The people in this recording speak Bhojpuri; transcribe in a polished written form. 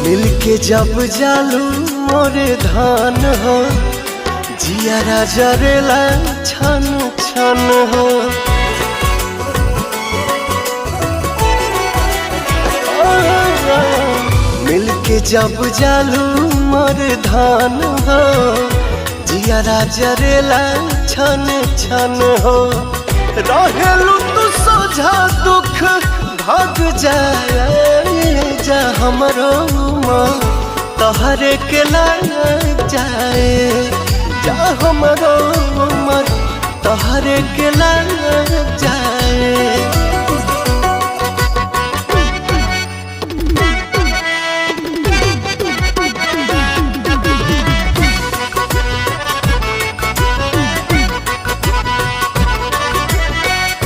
मिलके जब जालू मोरे धान हो जियारा जरेला छन छन हो। मिलके जब जालू मोरे धान हो जियारा जरेला छन छन हो। रहेलू तू सोझा दुख भाग जाए जा हमरो तोहरे के लग जाए जा हमरो तोहरे के लग जाए।